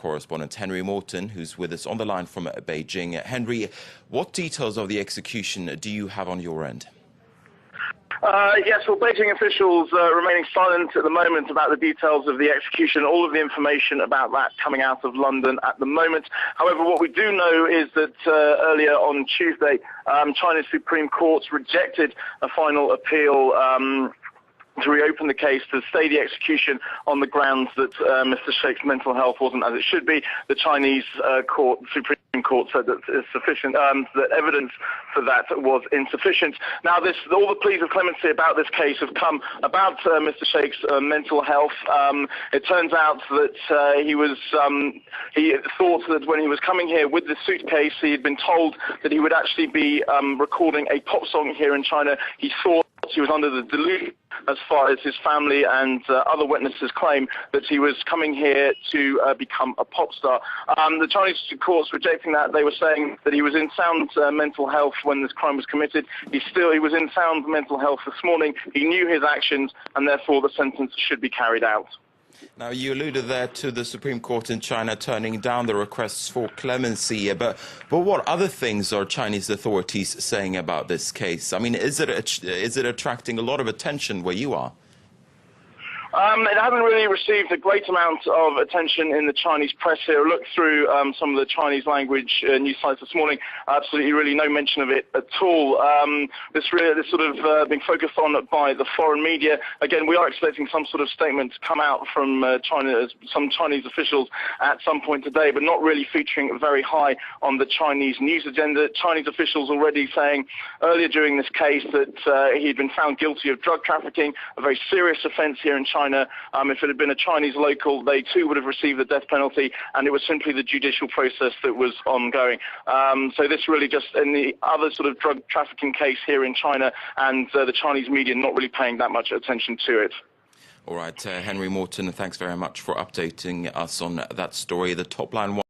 correspondent Henry Morton, who's with us on the line from Beijing. Henry, what details of the execution do you have on your end? Yes, well, Beijing officials remaining silent at the moment about the details of the execution, all of the information about that coming out of London at the moment. However, what we do know is that earlier on Tuesday, China's Supreme Court rejected a final appeal to reopen the case, to stay the execution on the grounds that Mr. Sheikh's mental health wasn't as it should be. The Chinese Supreme Court said that it's sufficient, that evidence for that was insufficient. Now, all the pleas of clemency about this case have come about Mr. Sheikh's mental health. It turns out that he thought that when he was coming here with the suitcase, he had been told that he would actually be recording a pop song here in China. He thought he was under the delusion, as far as his family and other witnesses claim, that he was coming here to become a pop star. The Chinese courts rejecting that. They were saying that he was in sound mental health when this crime was committed. He was in sound mental health this morning. He knew his actions, and therefore the sentence should be carried out. Now, you alluded there to the Supreme Court in China turning down the requests for clemency, but what other things are Chinese authorities saying about this case? I mean, is it attracting a lot of attention where you are? It hasn't really received a great amount of attention in the Chinese press here. I looked through some of the Chinese language news sites this morning. Absolutely really no mention of it at all. This sort of being focused on by the foreign media. Again, we are expecting some sort of statement to come out from China, some Chinese officials at some point today, but not really featuring very high on the Chinese news agenda. Chinese officials already saying earlier during this case that he had been found guilty of drug trafficking, a very serious offence here in China. If it had been a Chinese local, they too would have received the death penalty, and it was simply the judicial process that was ongoing. So this really just in the other sort of drug trafficking case here in China, and the Chinese media not really paying that much attention to it. All right, Henry Morton, thanks very much for updating us on that story. The top line.